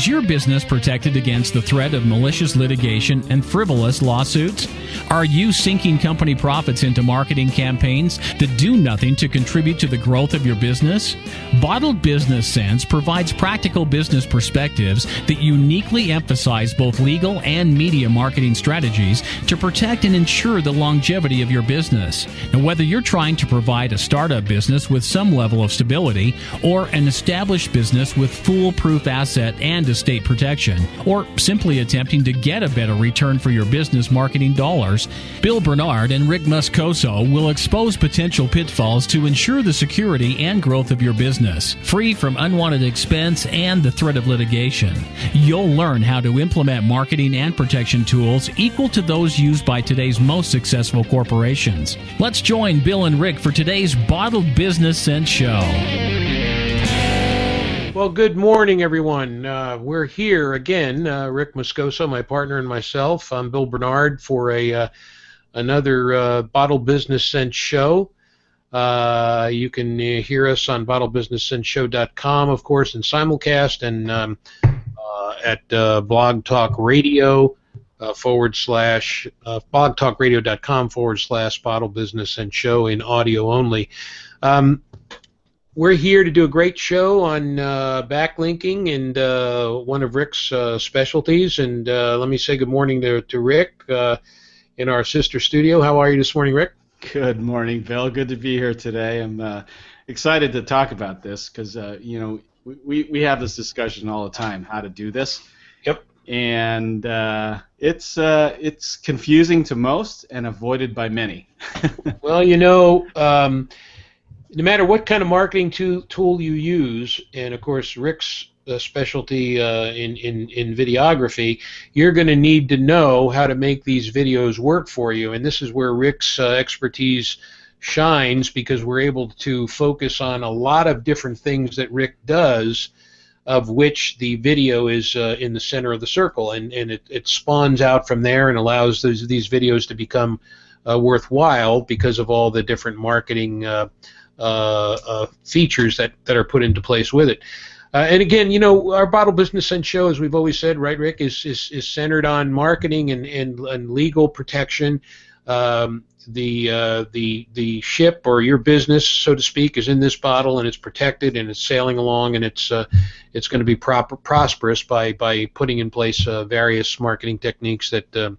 Is your business protected against the threat of malicious litigation and frivolous lawsuits? Are you sinking company profits into marketing campaigns that do nothing to contribute to the growth of your business? Bottled Business Sense provides practical business perspectives that uniquely emphasize both legal and media marketing strategies to protect and ensure the longevity of your business. Now, whether you're trying to provide a startup business with some level of stability or an established business with foolproof asset and estate protection, or simply attempting to get a better return for your business marketing dollars, Bill Bernard and Rick Moscoso will expose potential pitfalls to ensure the security and growth of your business, free from unwanted expense and the threat of litigation. You'll learn how to implement marketing and protection tools equal to those used by today's most successful corporations. Let's join Bill and Rick for today's Bottled Business Sense show. Well, good morning, everyone. We're here again, Rick Moscoso, my partner, and myself. I'm Bill Bernard for another Bottled Business Sense show. You can hear us on bottledbusinesssenseshow.com, of course, in simulcast, and at Blog Talk Radio blogtalkradio.com/Bottled Business Sense Show in audio only. We're here to do a great show on backlinking and one of Rick's specialties. And let me say good morning to Rick in our sister studio. How are you this morning, Rick? Good morning, Bill. Good to be here today. I'm excited to talk about this because we have this discussion all the time, how to do this. Yep. And it's confusing to most and avoided by many. Well, no matter what kind of marketing tool you use, and of course Rick's specialty in videography, you're going to need to know how to make these videos work for you. And this is where Rick's expertise shines, because we're able to focus on a lot of different things that Rick does, of which the video is in the center of the circle, and it spawns out from there and allows these videos to become worthwhile because of all the different marketing features that are put into place with it. And again, our Bottled Business Sense show, as we've always said, right, Rick, is centered on marketing and legal protection. The ship, or your business, so to speak, is in this bottle, and it's protected, and it's sailing along, and it's going to be prosperous by putting in place various marketing techniques that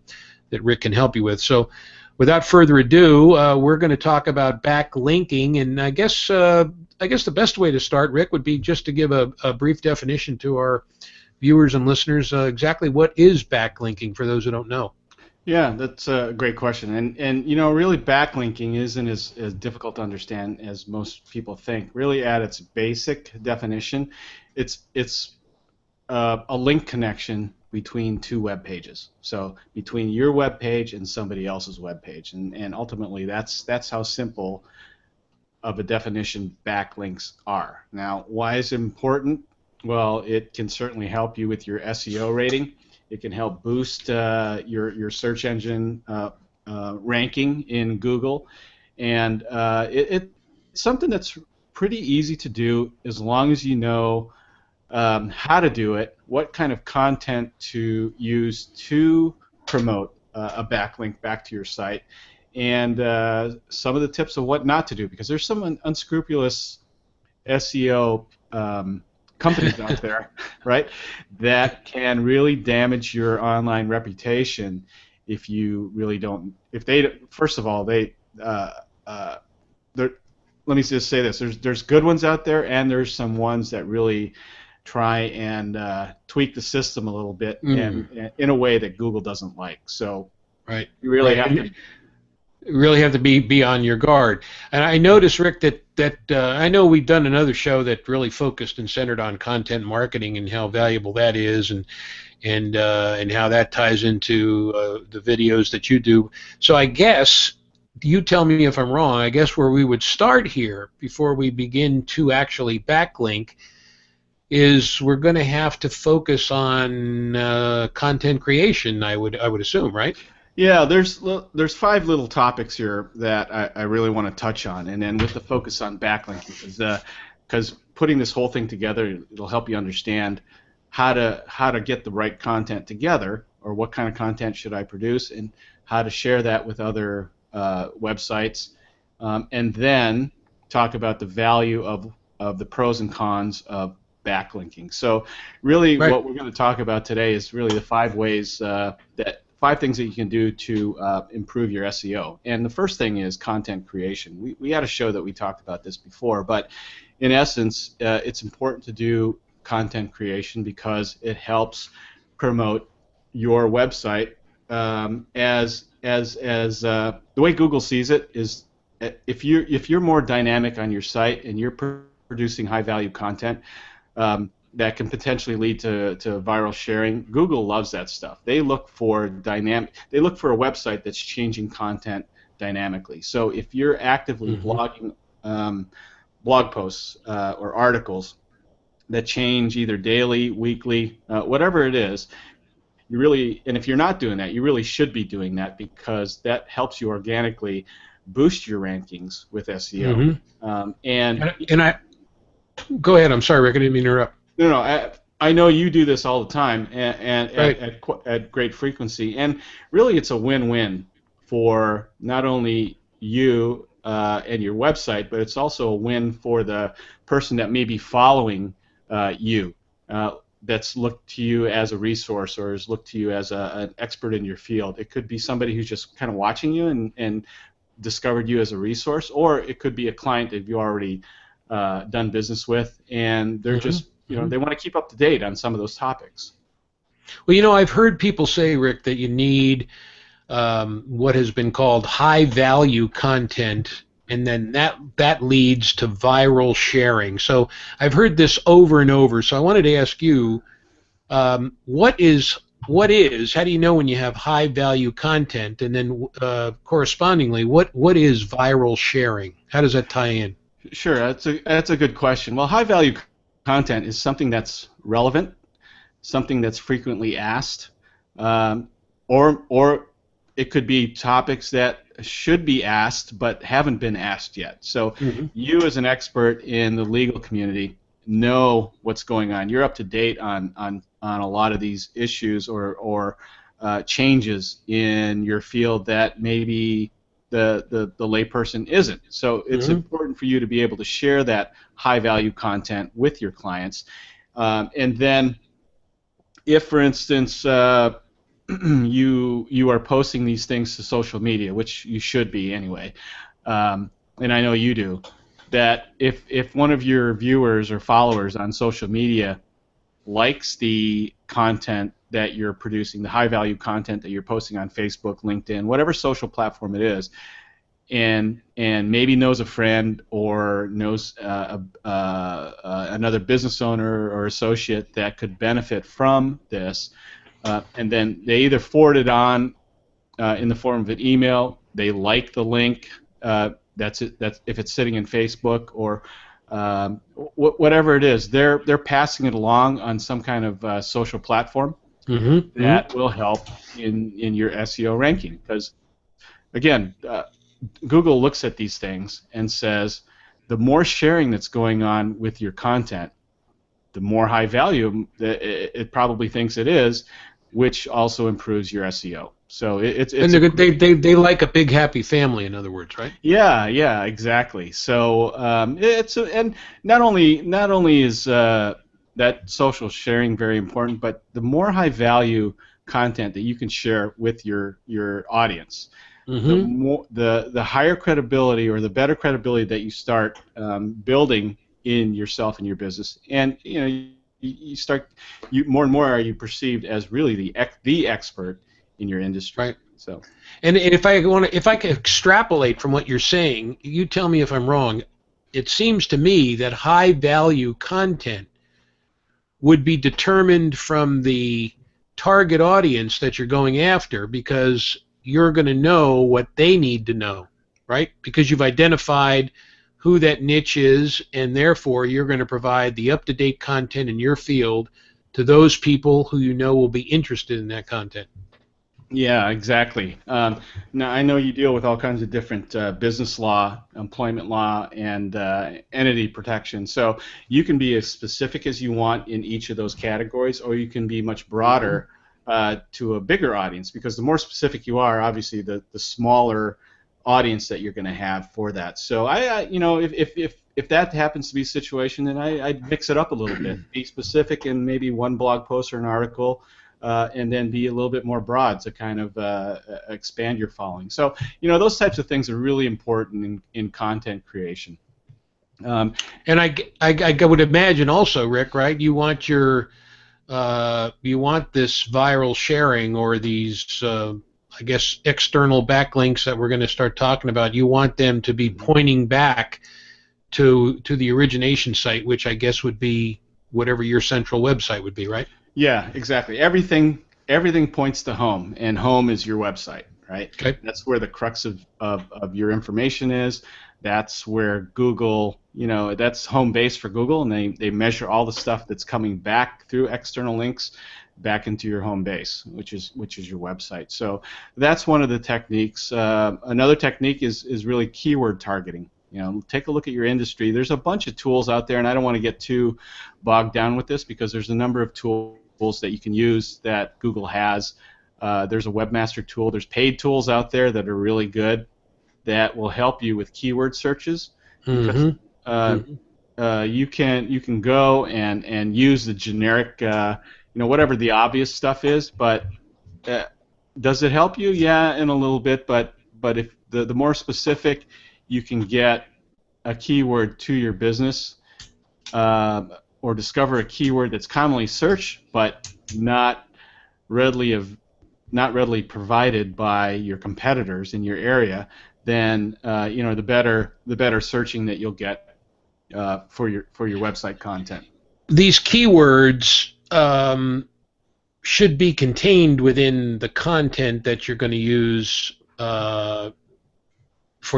Rick can help you with. So, without further ado, we're going to talk about backlinking, and I guess the best way to start, Rick, would be just to give a brief definition to our viewers and listeners. Exactly what is backlinking for those who don't know? Yeah, that's a great question, and really backlinking isn't as difficult to understand as most people think. Really, at its basic definition, it's a link connection between two web pages. So between your web page and somebody else's web page, and ultimately that's how simple of a definition backlinks are. Now, why is it important? Well, it can certainly help you with your SEO rating. It can help boost your search engine ranking in Google, and it's something that's pretty easy to do as long as you know how to do it, what kind of content to use to promote a backlink back to your site, and some of the tips of what not to do, because there's some unscrupulous SEO companies out there, right, that can really damage your online reputation if you really don't. If they, first of all, let me just say this: there's good ones out there, and there's some ones that really try and tweak the system a little bit, and in a way that Google doesn't like. So, right, you really have to be on your guard. And I noticed, Rick, that I know we've done another show that really focused and centered on content marketing and how valuable that is, and how that ties into the videos that you do. So I guess, you tell me if I'm wrong, I guess where we would start here before we begin to actually backlink is we're going to have to focus on content creation, I would assume, right? Yeah, there's 5 little topics here that I really want to touch on, and then with the focus on backlinking, because putting this whole thing together, it'll help you understand how to get the right content together, or what kind of content should I produce, and how to share that with other websites, and then talk about the value of the pros and cons of backlinking. So really Right. what we're going to talk about today is really the 5 ways five things that you can do to improve your SEO. And the first thing is content creation. We had a show that we talked about this before, but in essence, it's important to do content creation because it helps promote your website. As the way Google sees it is, if you're more dynamic on your site and you're producing high value content, that can potentially lead to viral sharing. Google loves that stuff. They look for a website that's changing content dynamically. So if you're actively blogging blog posts or articles that change either daily, weekly, whatever it is, and if you're not doing that, you really should be doing that, because that helps you organically boost your rankings with SEO. And I go ahead. I'm sorry, Rick. I didn't mean to interrupt. No, I know you do this all the time, and Right. at great frequency, and really it's a win-win for not only you and your website, but it's also a win for the person that may be following you, that's looked to you as a resource, or has looked to you as an expert in your field. It could be somebody who's just kind of watching you and discovered you as a resource, or it could be a client that you already done business with, and they're just they want to keep up to date on some of those topics. Well, I've heard people say, Rick, that you need what has been called high-value content, and then that leads to viral sharing. So I've heard this over and over. So I wanted to ask you, what is? How do you know when you have high-value content, and then correspondingly, what is viral sharing? How does that tie in? Sure, that's a good question. Well, high-value content is something that's relevant, something that's frequently asked, or it could be topics that should be asked but haven't been asked yet. So you, as an expert in the legal community, know what's going on. You're up to date on a lot of these issues or changes in your field that maybe the layperson isn't. So it's important for you to be able to share that high-value content with your clients. And then if, for instance, you are posting these things to social media, which you should be anyway, and I know you do, that if one of your viewers or followers on social media likes the content that you're producing, the high-value content that you're posting on Facebook, LinkedIn, whatever social platform it is, and maybe knows a friend or knows another business owner or associate that could benefit from this, and then they either forward it on in the form of an email, they like the link, that's if it's sitting in Facebook, or whatever it is, they're passing it along on some kind of social platform that will help in your SEO ranking. Because again, Google looks at these things and says, the more sharing that's going on with your content, the more high value it probably thinks it is, which also improves your SEO. So it's and they like a big happy family, in other words, right? Yeah, exactly. So and not only is that social sharing very important, but the more high value content that you can share with your audience, the higher credibility, or the better credibility that you start building in yourself and your business, and you more and more are you perceived as really the expert in your industry. Right. So, and if I can extrapolate from what you're saying, you tell me if I'm wrong. It seems to me that high value content would be determined from the target audience that you're going after, because you're going to know what they need to know, right? Because you've identified who that niche is, and therefore you're going to provide the up-to-date content in your field to those people who you know will be interested in that content. Yeah, exactly. Now, I know you deal with all kinds of different business law, employment law, and entity protection. So you can be as specific as you want in each of those categories, or you can be much broader to a bigger audience, because the more specific you are, obviously, the smaller audience that you're going to have for that. So if that happens to be a situation, then I'd mix it up a little bit. Be specific in maybe one blog post or an article, and then be a little bit more broad to kind of expand your following. So, those types of things are really important in content creation. And I would imagine also, Rick, right? You want you want this viral sharing, or these I guess external backlinks that we're going to start talking about. You want them to be pointing back to the origination site, which I guess would be whatever your central website would be, right? Yeah, exactly. Everything points to home, and home is your website, right? Okay. That's where the crux of your information is. That's where Google, that's home base for Google, and they measure all the stuff that's coming back through external links back into your home base, which is your website. So that's one of the techniques. Another technique is really keyword targeting. Take a look at your industry. There's a bunch of tools out there, and I don't want to get too bogged down with this, because there's a number of tools that you can use that Google has. There's a webmaster tool. There's paid tools out there that are really good that will help you with keyword searches. Because you can go and use the generic, whatever the obvious stuff is, but does it help you? Yeah, in a little bit, but if the more specific you can get a keyword to your business, or discover a keyword that's commonly searched but not readily provided by your competitors in your area, then the better searching that you'll get for your website content. These keywords should be contained within the content that you're going to use for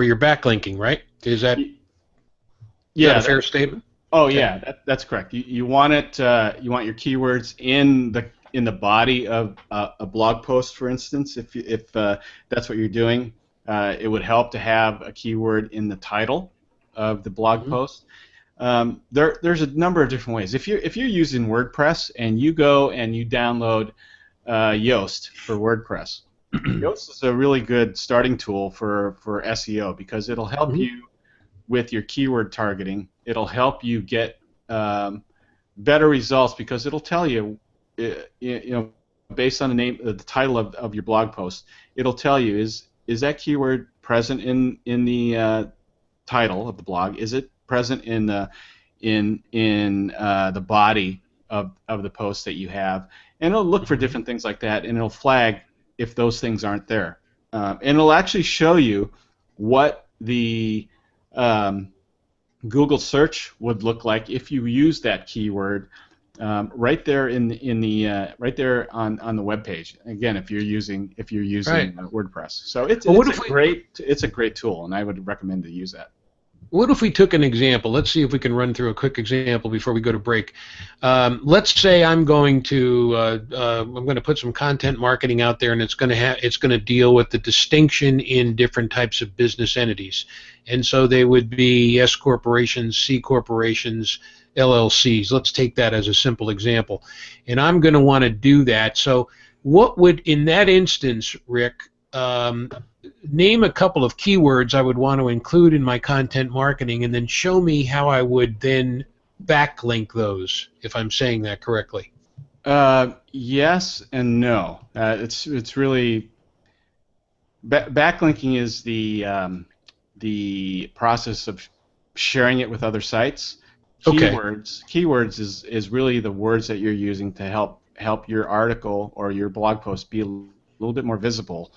your backlinking, right? Is that a fair statement? Oh, okay. Yeah, that's correct. You want it. You want your keywords in the body of a blog post, for instance. If that's what you're doing, it would help to have a keyword in the title of the blog post. There's a number of different ways. If you're using WordPress and you go and you download Yoast for WordPress, Yoast is a really good starting tool for SEO, because it'll help you with your keyword targeting. It'll help you get better results, because it'll tell you, based on the title of your blog post, it'll tell you, is that keyword present in the title of the blog? Is it present in the body of the post that you have? And it'll look for different things like that, and it'll flag if those things aren't there. And it'll actually show you what the Google search would look like if you use that keyword right there right there on the web page. Again, if you're using Right. WordPress, so it's a great tool, and I would recommend to use that. What if we took an example? Let's see if we can run through a quick example before we go to break. Let's say I'm going to put some content marketing out there, and it's going to deal with the distinction in different types of business entities, and so they would be S corporations, C corporations, LLCs. Let's take that as a simple example, and I'm going to want to do that. So, what would, in that instance, Rick? Name a couple of keywords I would want to include in my content marketing, and then show me how I would then backlink those, if I'm saying that correctly. Yes and no. It's really backlinking is the process of sharing it with other sites. Okay. Keywords is really the words that you're using to help your article or your blog post be a little bit more visible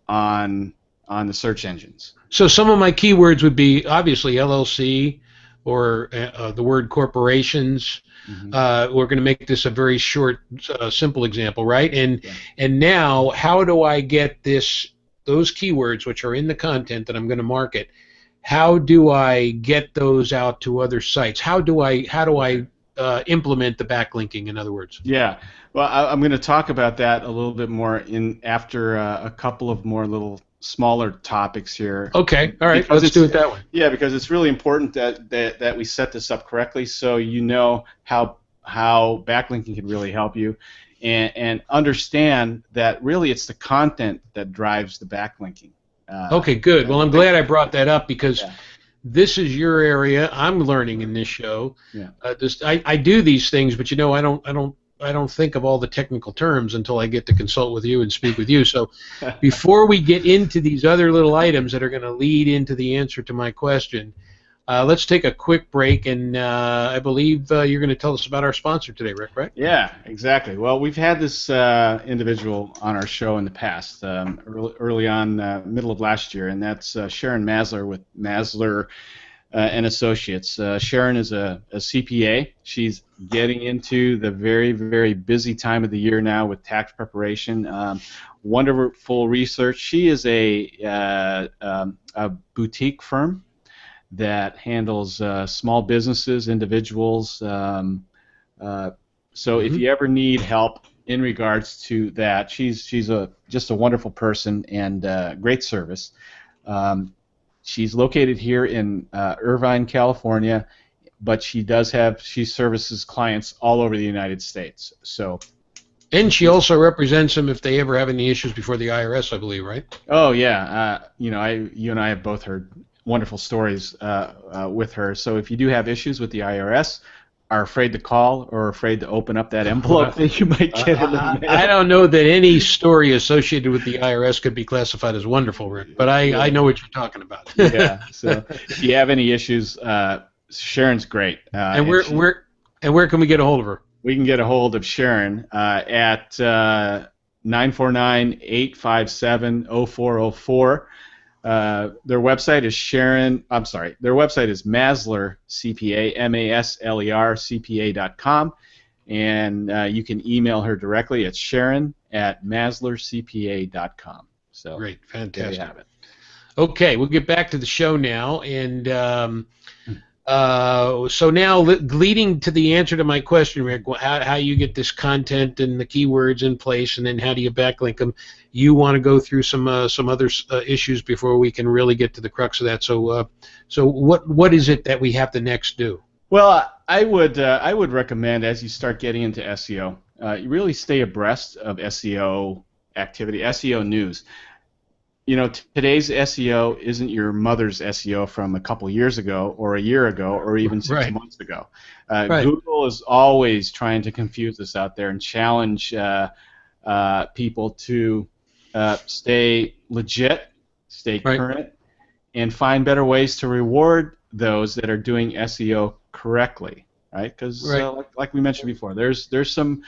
on the search engines. So some of my keywords would be obviously LLC or the word corporations. We're going to make this a very short, simple example, right? And now, how do I get those keywords which are in the content that I'm going to market? How do I get those out to other sites? How do I implement the backlinking, in other words? Yeah. Well, I'm going to talk about that a little bit more after a couple of more little smaller topics here. Okay. All right. Because Let's do it that way. Yeah, because it's really important that we set this up correctly, so you know how backlinking can really help you, and understand that really it's the content that drives the backlinking. Okay, good. Well, I'm glad I brought that up because Yeah. this is your area. I'm learning in this show. Yeah. I do these things, but I don't think of all the technical terms until I get to consult with you and speak with you. So before we get into these other little items that are going to lead into the answer to my question, let's take a quick break, and I believe you're going to tell us about our sponsor today, Rick, right? Yeah, exactly. Well, we've had this individual on our show in the past, early on, middle of last year, and that's Sharon Masler with Masler and Associates. Sharon is a CPA. She's getting into the very, very busy time of the year now with tax preparation. Wonderful research. She is a boutique firm that handles small businesses, individuals. So if you ever need help in regards to that, she's just a wonderful person and great service. She's located here in Irvine, California, but she services clients all over the United States. So. And she also represents them if they ever have any issues before the IRS, I believe, right? Oh yeah, you and I have both heard wonderful stories with her. So if you do have issues with the IRS, are afraid to call or afraid to open up that envelope that you might get in the mail. I don't know that any story associated with the IRS could be classified as wonderful, Rick, but I know what you're talking about. Yeah. So if you have any issues, Sharon's great. And where can we get a hold of her? We can get a hold of Sharon at 949-857-0404. Their website is their website is Masler CPA, MASLER CPA.com, and you can email her directly at Sharon@MaslerCPA.com. So great, fantastic. There you have it. Okay, we'll get back to the show now, and so now leading to the answer to my question, Rick, how you get this content and the keywords in place, and then how do you backlink them? You want to go through some other issues before we can really get to the crux of that. So what is it that we have to next do? Well, I would recommend, as you start getting into SEO, you really stay abreast of SEO activity, SEO news. You know, today's SEO isn't your mother's SEO from a couple years ago or a year ago or even 6 months ago. Google is always trying to confuse us out there and challenge people to stay legit, stay current, and find better ways to reward those that are doing SEO correctly, right? Because like we mentioned before, there's some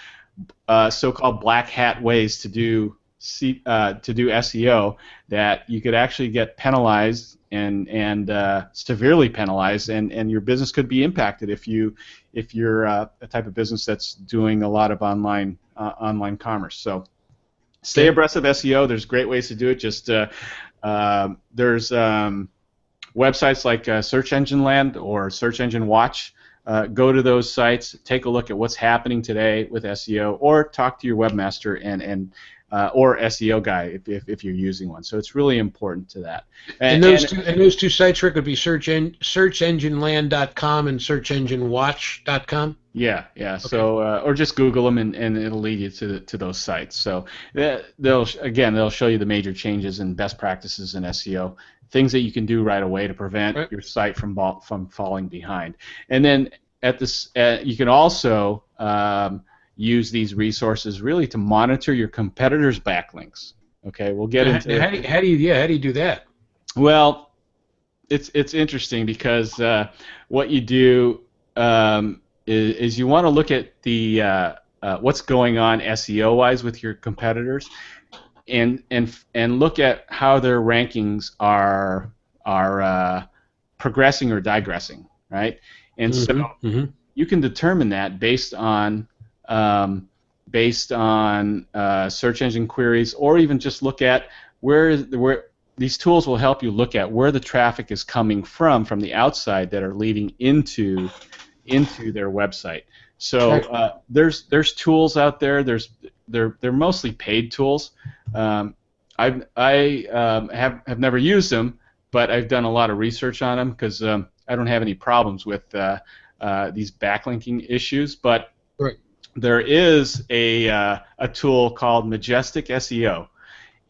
so-called black hat ways to do SEO that you could actually get penalized and severely penalized, and your business could be impacted if you're a type of business that's doing a lot of online commerce. So stay abreast of SEO. There's great ways to do it. Just there's websites like Search Engine Land or Search Engine Watch. Go to those sites, take a look at what's happening today with SEO, or talk to your webmaster or SEO guy if you're using one. So it's really important to that. And those two sites, Rick, would be searchengineland.com and searchenginewatch.com? Yeah. Okay. So or just Google them and it'll lead you to those sites. So they'll show you the major changes and best practices in SEO, things that you can do right away to prevent your site from falling behind. And then you can also use these resources really to monitor your competitors' backlinks. Okay, we'll get into how do you do that? Well, it's interesting because what you do is you want to look at the what's going on SEO-wise with your competitors, and look at how their rankings are progressing or digressing, right? And so you can determine that based on search engine queries, or even just look at where these tools will help you look at where the traffic is coming from the outside that are leading into into their website. So there's tools out there. They're mostly paid tools. I have never used them, but I've done a lot of research on them because I don't have any problems with these backlinking issues. But there is a tool called Majestic SEO,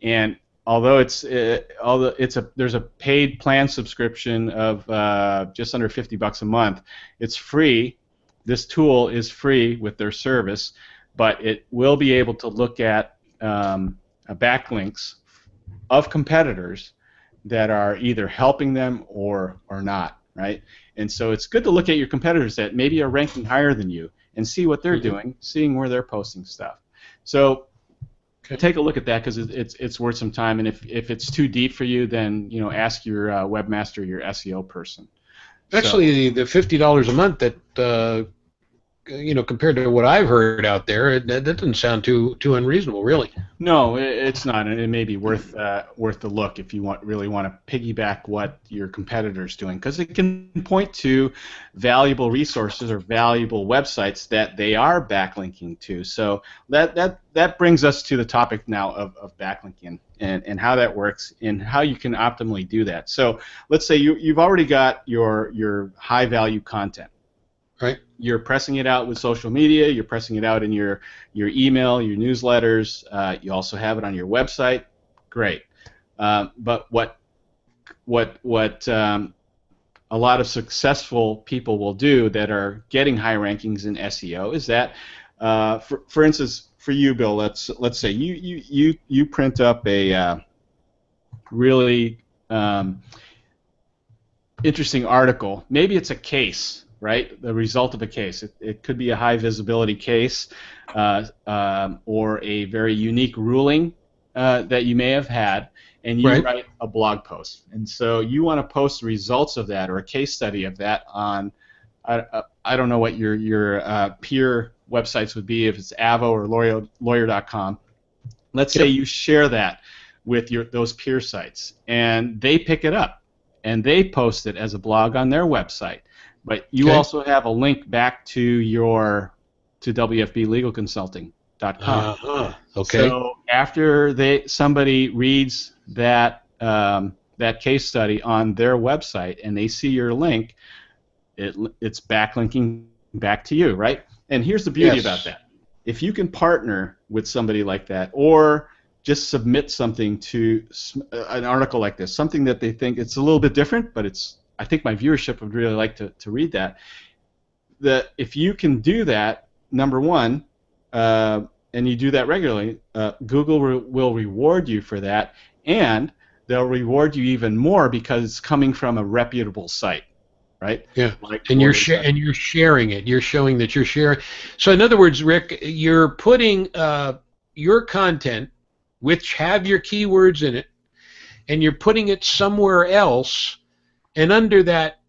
and although there's a paid plan subscription of just under $50 a month, it's free. This tool is free with their service, but it will be able to look at backlinks of competitors that are either helping them or not, right? And so it's good to look at your competitors that maybe are ranking higher than you and see what they're doing, seeing where they're posting stuff. So take a look at that because it's worth some time. And if it's too deep for you, then ask your webmaster, your SEO person. Actually, the $50 a month that compared to what I've heard out there, that doesn't sound too unreasonable, really. No, it's not, and it may be worth the look if you really want to piggyback what your competitor's doing, because it can point to valuable resources or valuable websites that they are backlinking to. So that brings us to the topic now of backlinking and how that works and how you can optimally do that. So let's say you've already got your high value content. Right. You're pressing it out with social media. You're pressing it out in your email, your newsletters. You also have it on your website. Great. But what a lot of successful people will do that are getting high rankings in SEO is that, for instance, for you, Bill, let's say you print up a really interesting article. Maybe it's a case. Right, the result of a case. It could be a high visibility case or a very unique ruling that you may have had, and you write a blog post. And so you want to post the results of that or a case study of that on, I don't know what your peer websites would be, if it's Avo or lawyer.com. Let's say you share that with those peer sites, and they pick it up, and they post it as a blog on their website. But you also have a link back to WFBLegalConsulting.com. Okay. So after somebody reads that case study on their website and they see your link, it's backlinking back to you, right? And here's the beauty about that: if you can partner with somebody like that, or just submit something to an article like this, something that they think it's a little bit different, but I think my viewership would really like to read that. If you can do that, number one, and you do that regularly, Google will reward you for that, and they'll reward you even more because it's coming from a reputable site, right? Yeah. And you're sharing it. You're showing that you're sharing. So in other words, Rick, you're putting your content, which have your keywords in it, and you're putting it somewhere else. And under that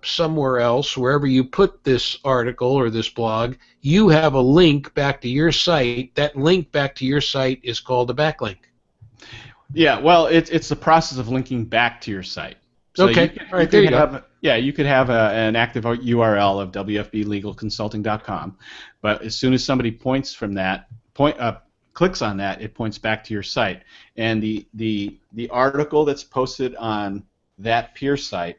somewhere else, wherever you put this article or this blog, you have a link back to your site. That link back to your site is called a backlink. Yeah, well, it's the process of linking back to your site. So okay, all right, there you go. Yeah, you could have an active URL of WFBLegalConsulting.com, but as soon as somebody clicks on that, it points back to your site. And the article that's posted on that peer site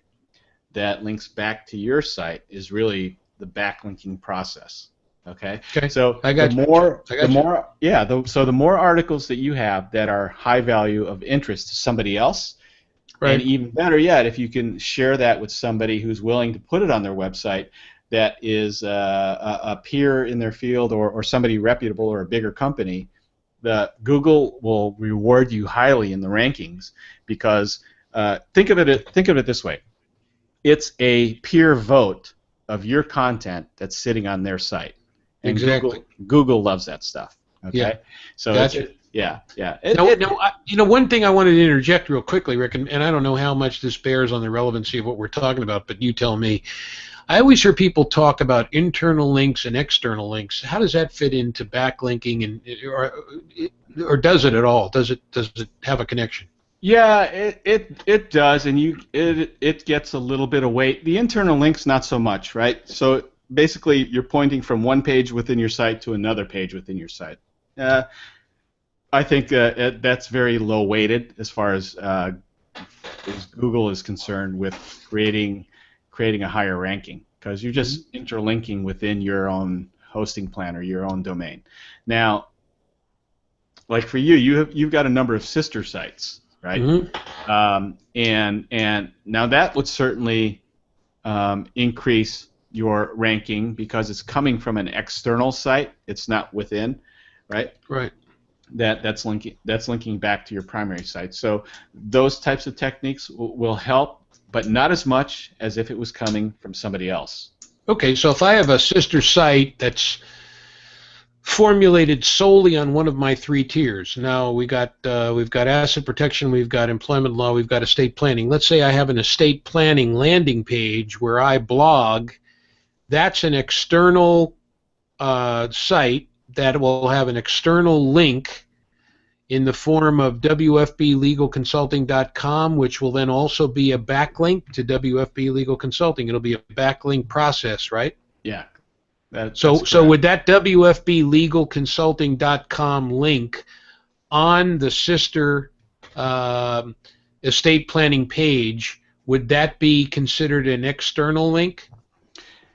that links back to your site is really the backlinking process. Okay. So the more articles that you have that are high value of interest to somebody else, and even better yet, if you can share that with somebody who's willing to put it on their website that is a peer in their field or somebody reputable or a bigger company, Google will reward you highly in the rankings because. Think of it this way: it's a peer vote of your content that's sitting on their site. And exactly. Google loves that stuff. Okay. Yeah. So gotcha. Yeah. One thing I wanted to interject real quickly, Rick, and I don't know how much this bears on the relevancy of what we're talking about, but you tell me. I always hear people talk about internal links and external links. How does that fit into backlinking, or does it at all? Does it have a connection? Yeah, it does, and it gets a little bit of weight. The internal links not so much, right? So basically, you're pointing from one page within your site to another page within your site. I think that's very low weighted as far as Google is concerned with creating a higher ranking, because you're just interlinking within your own hosting plan or your own domain. Now, like for you've got a number of sister sites, right? And now that would certainly increase your ranking because it's coming from an external site. It's not within, right? Right. That's linking back to your primary site. So those types of techniques will help, but not as much as if it was coming from somebody else. Okay, so if I have a sister site that's formulated solely on one of my three tiers. Now we've got asset protection, we've got employment law, we've got estate planning. Let's say I have an estate planning landing page where I blog. That's an external site that will have an external link in the form of wfblegalconsulting.com, which will then also be a backlink to WFB Legal Consulting. It'll be a backlink process, right? Yeah. So with that wfblegalconsulting.com link on the sister estate planning page, would that be considered an external link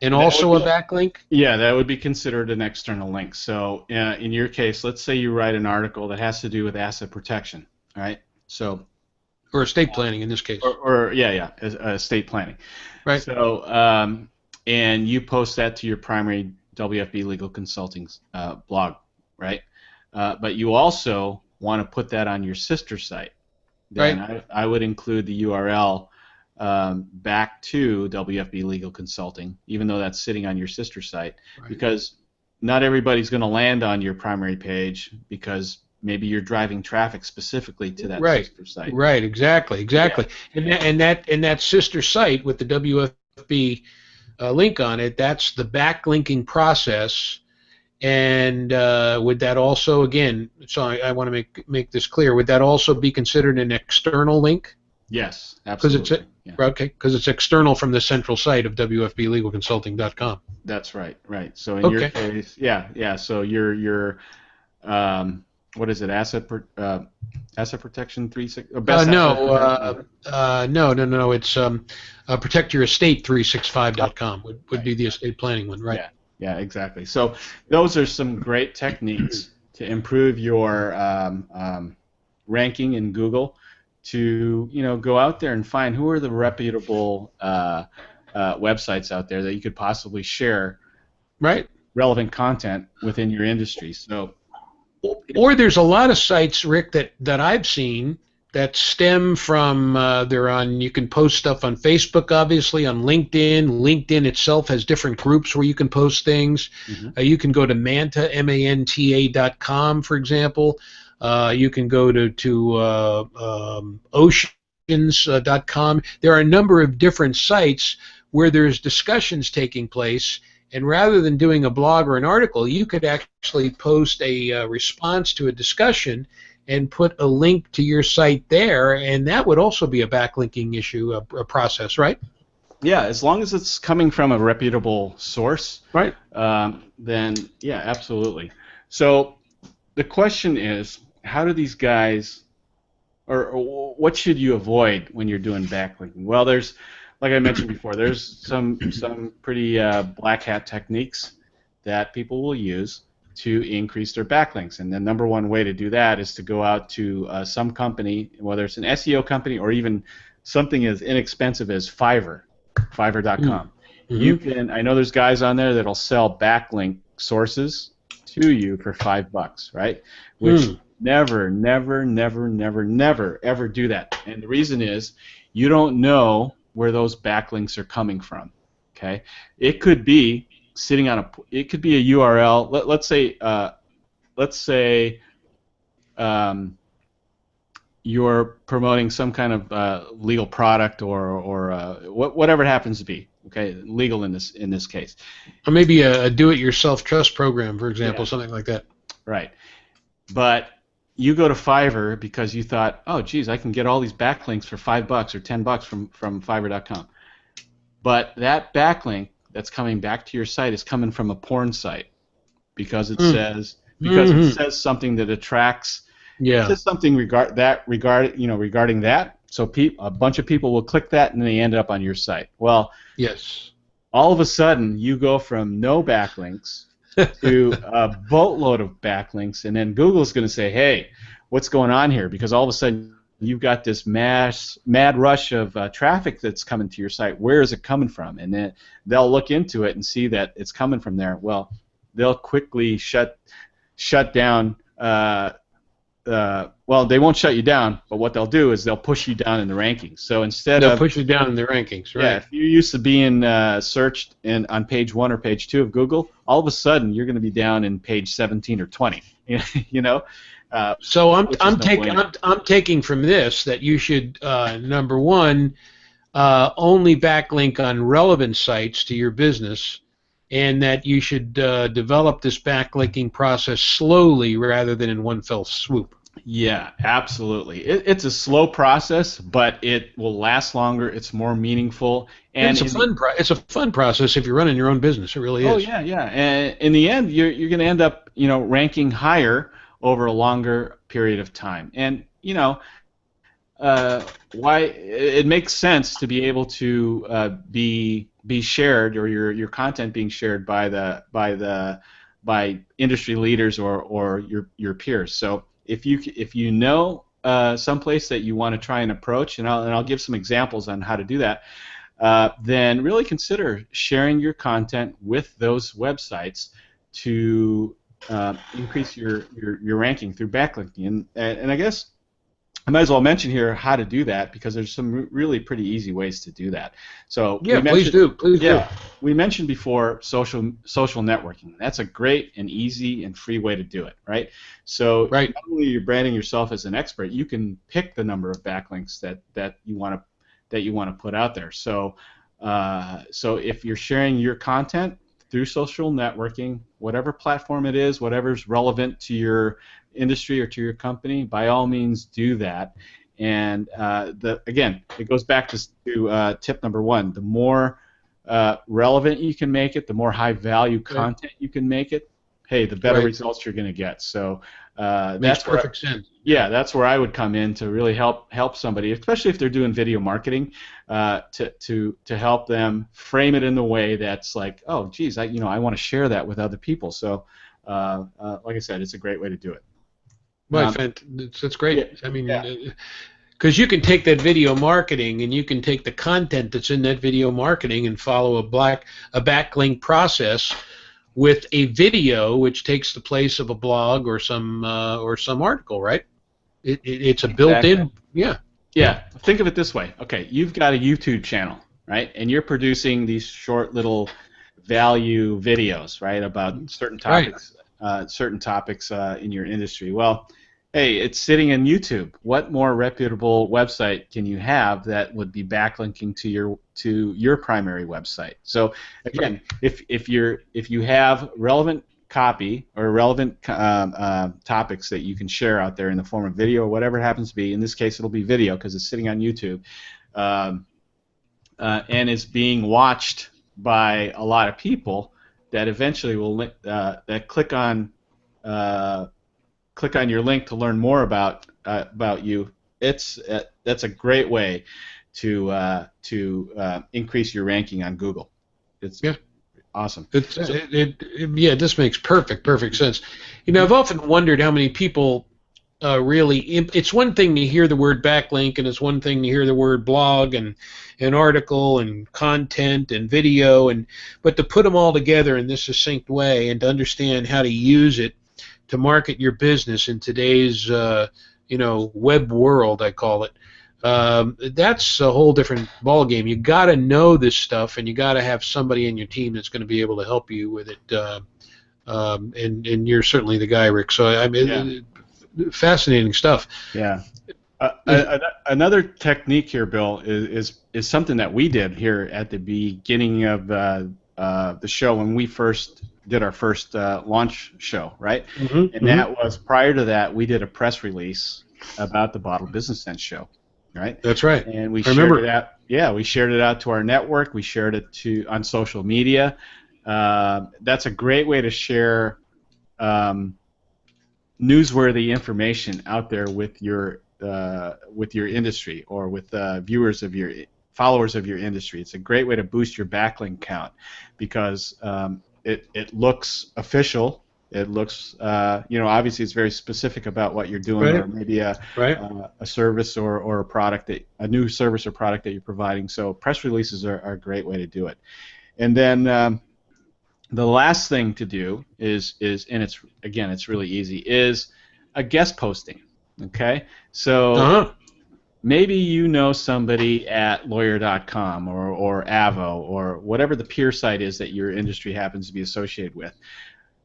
and also a backlink? Yeah, that would be considered an external link. So in your case, let's say you write an article that has to do with asset protection, right? So, or estate planning in this case. Or estate planning. Right. So and you post that to your primary WFB Legal Consulting's blog, right? But you also want to put that on your sister site. Then right. I would include the URL back to WFB Legal Consulting, even though that's sitting on your sister site, because not everybody's going to land on your primary page because maybe you're driving traffic specifically to that sister site. Right, exactly. Yeah. And that sister site with the WFB link on it, that's the backlinking process. And would that also, again, so I want to make this clear, would that also be considered an external link? Yes, absolutely. Because it's external from the central site of wfblegalconsulting.com. That's right. So in your case, so your what is it? Asset protection 36. No. It's protectyourestate365.com would be the estate planning one, right? Yeah, exactly. So those are some great techniques to improve your ranking in Google. To go out there and find who are the reputable websites out there that you could possibly share relevant content within your industry. So, or there's a lot of sites, Rick, that I've seen that stem from you can post stuff on Facebook, obviously, on LinkedIn. LinkedIn itself has different groups where you can post things. You can go to Manta, MANTA.com, for example. You can go to oceans.com. There are a number of different sites where there's discussions taking place, and rather than doing a blog or an article, you could actually post a response to a discussion and put a link to your site there, and that would also be a backlinking issue, a process, right? Yeah, as long as it's coming from a reputable source, right? Then yeah, absolutely. So the question is, how do these guys, or what should you avoid when you're doing backlinking? Well, there's, like I mentioned before, there's some pretty black hat techniques that people will use to increase their backlinks. And the number one way to do that is to go out to some company, whether it's an SEO company or even something as inexpensive as Fiverr.com. You can, I know there's guys on there that'll sell backlink sources to you for $5, right? Which never, ever do that. And the reason is you don't know where those backlinks are coming from. Okay, it could be sitting on it could be a URL. Let's say you're promoting some kind of legal product or whatever it happens to be. Okay, legal in this case. Or maybe a do-it-yourself trust program, for example, something like that. Right, but you go to Fiverr because you thought, oh, geez, I can get all these backlinks for $5 or $10 from Fiverr.com. But that backlink that's coming back to your site is coming from a porn site because it says it says something that attracts. It says something regarding that. So a bunch of people will click that and they end up on your site. Well, yes. All of a sudden you go from no backlinks to a boatload of backlinks, and then Google's going to say, hey, what's going on here? Because all of a sudden you've got this mad rush of traffic that's coming to your site. Where is it coming from? And then they'll look into it and see that it's coming from there. Well, they'll quickly shut down. Well, they won't shut you down, but what they'll do is they'll push you down in the rankings. So they'll push you down in the rankings, right? Yeah, if you're used to being searched on page 1 or page 2 of Google, all of a sudden you're going to be down in page 17 or 20. You know. So I'm taking from this that you should number one only backlink on relevant sites to your business, and that you should develop this backlinking process slowly rather than in one fell swoop. Yeah, absolutely. It's a slow process, but it will last longer. It's more meaningful, and it's a fun process if you're running your own business. It really is. Oh yeah, yeah. And in the end, you're going to end up ranking higher over a longer period of time. And why it makes sense to be able to be shared, or your content being shared by industry leaders or your peers. So if you know someplace that you want to try and approach, and I'll give some examples on how to do that, then really consider sharing your content with those websites to increase your ranking through backlinking. And I guess I might as well mention here how to do that, because there's some really pretty easy ways to do that. So yeah, please do. We mentioned before social networking. That's a great and easy and free way to do it, right? So not only you're branding yourself as an expert, you can pick the number of backlinks that you want to put out there. So if you're sharing your content through social networking, whatever platform it is, whatever's relevant to your industry or to your company, by all means do that. And again, it goes back to tip number 1. The more relevant you can make it, the more high value content you can make it, hey, the better results you're going to get. So makes perfect sense. Yeah, that's where I would come in to really help somebody, especially if they're doing video marketing, to help them frame it in the way that's like, oh, geez, I want to share that with other people. So, like I said, it's a great way to do it. Right, that's great. Yeah, I mean, because you can take that video marketing and you can take the content that's in that video marketing and follow a backlink process with a video which takes the place of a blog or some article, right? It's a built-in, Yeah. Think of it this way. Okay, you've got a YouTube channel, right? And you're producing these short little value videos, right, about certain topics, in your industry. Well, hey, it's sitting in YouTube. What more reputable website can you have that would be backlinking to your primary website? So again, if you have relevant copy or relevant topics that you can share out there in the form of video or whatever it happens to be, in this case it'll be video because it's sitting on YouTube, and is being watched by a lot of people that eventually will that click on your link to learn more about you. That's a great way to increase your ranking on Google. It's awesome. This makes perfect sense. I've often wondered how many people really. It's one thing to hear the word backlink, and it's one thing to hear the word blog and an article and content and video, but to put them all together in this succinct way and to understand how to use it to market your business in today's web world, I call it. That's a whole different ballgame. You got to know this stuff, and you got to have somebody in your team that's going to be able to help you with it. And you're certainly the guy, Rick. So fascinating stuff. Yeah. Another technique here, Bill, is something that we did here at the beginning of the show when we first did our first launch show, right? Mm-hmm. And that was, prior to that, we did a press release about the Bottled Business Sense show, right? That's right. And we I shared remember. it out. Yeah, we shared it out to our network. We shared it on social media. That's a great way to share newsworthy information out there with your industry, or with followers of your industry. It's a great way to boost your backlink count, because it looks official. It looks, obviously it's very specific about what you're doing, Right. or maybe a service or a new service or product that you're providing. So press releases are a great way to do it. And then the last thing to do is and it's really easy, is a guest posting. Okay, so maybe you know somebody at lawyer.com or Avo or whatever the peer site is that your industry happens to be associated with.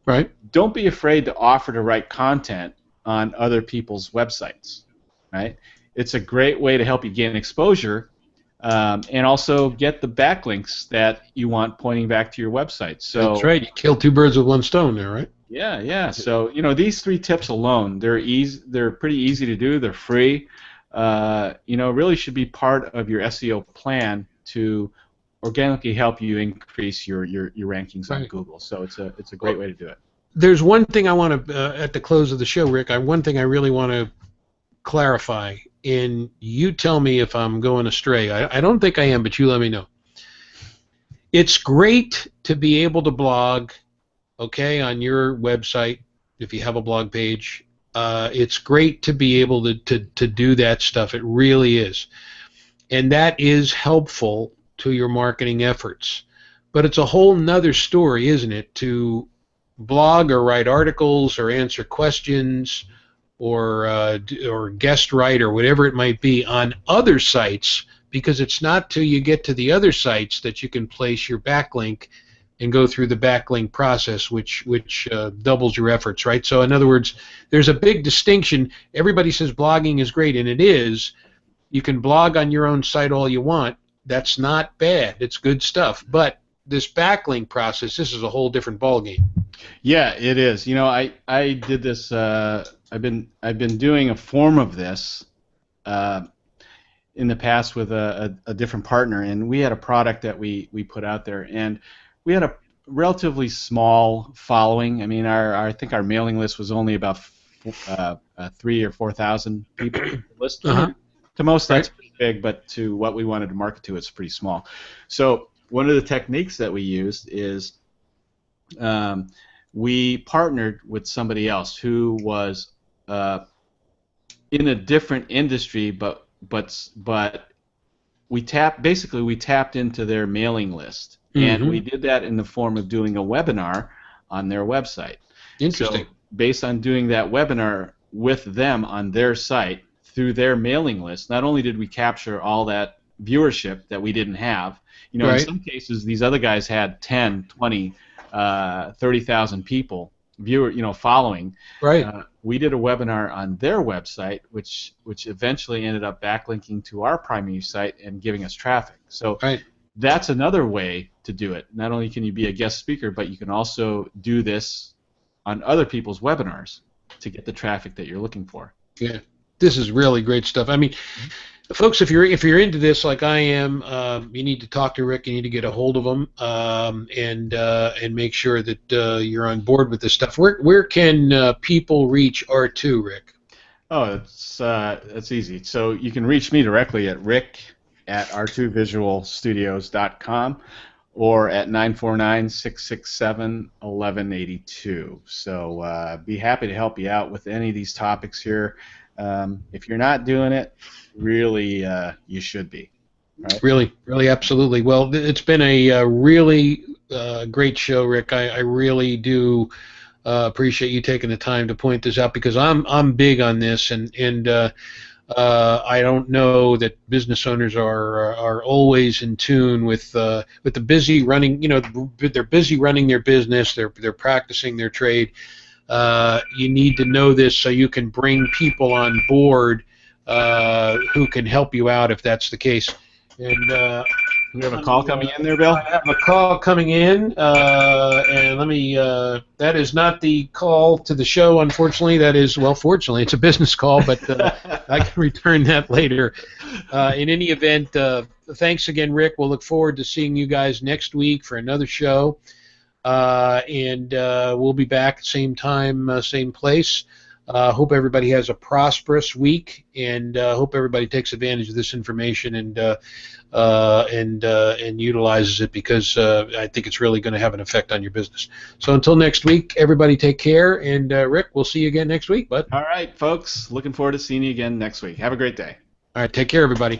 Right. Don't be afraid to offer to write content on other people's websites. Right. It's a great way to help you gain exposure, and also get the backlinks that you want pointing back to your website. So that's right. You kill two birds with one stone there, right? Yeah. So these 3 tips alone, they're easy. They're pretty easy to do. They're free. Really should be part of your SEO plan to organically help you increase your rankings on Google. So it's a great way to do it. There's one thing I want to, at the close of the show, Rick, one thing I really want to clarify, and you tell me if I'm going astray. I don't think I am, but you let me know. It's great to be able to blog, okay, on your website if you have a blog page. It's great to be able to do that stuff. It really is. And that is helpful to your marketing efforts. But it's a whole nother story, isn't it, to blog or write articles or answer questions or guest write or whatever it might be on other sites, because it's not till you get to the other sites that you can place your backlink and go through the backlink process, which doubles your efforts, right? So in other words, there's a big distinction. Everybody says blogging is great, and it is. You can blog on your own site all you want. That's not bad. It's good stuff. But this backlink process, this is a whole different ballgame. Yeah, it is. I did this. I've been doing a form of this in the past with a different partner, and we had a product that we put out there, and we had a relatively small following. I mean, I think our mailing list was only about 3,000 or 4,000 people listed. To most, that's pretty big, but to what we wanted to market to, it's pretty small. So one of the techniques that we used is we partnered with somebody else who was in a different industry, but we tapped into their mailing list, and we did that in the form of doing a webinar on their website. Interesting. So based on doing that webinar with them on their site through their mailing list, not only did we capture all that viewership that we didn't have, in some cases these other guys had 10, 20, 30,000 people following. Right. We did a webinar on their website, which eventually ended up backlinking to our primary site and giving us traffic. So that's another way to do it. Not only can you be a guest speaker, but you can also do this on other people's webinars to get the traffic that you're looking for. Yeah, this is really great stuff. I mean, folks, if you're into this like I am, you need to talk to Rick. You need to get a hold of him and make sure that you're on board with this stuff. Where can people reach R2, Rick? Oh, it's easy. So you can reach me directly at rick@r2visualstudios.com or at 949-667-1182. So be happy to help you out with any of these topics here. If you're not doing it, really, you should be. Right? Really, absolutely. Well, it's been a really great show, Rick. I really do appreciate you taking the time to point this out, because I'm big on this, and I don't know that business owners are always in tune with the busy running. They're busy running their business. They're practicing their trade. You need to know this so you can bring people on board who can help you out if that's the case. And you have a call coming in there, Bill? I have a call coming in, and let me. That is not the call to the show, unfortunately. That is, well, fortunately, it's a business call, but I can return that later. In any event, thanks again, Rick. We'll look forward to seeing you guys next week for another show, and we'll be back same time, same place. Hope everybody has a prosperous week, and hope everybody takes advantage of this information and utilizes it, because I think it's really going to have an effect on your business. So until next week, everybody take care, and Rick, we'll see you again next week, bud. All right, folks. Looking forward to seeing you again next week. Have a great day. All right, take care, everybody.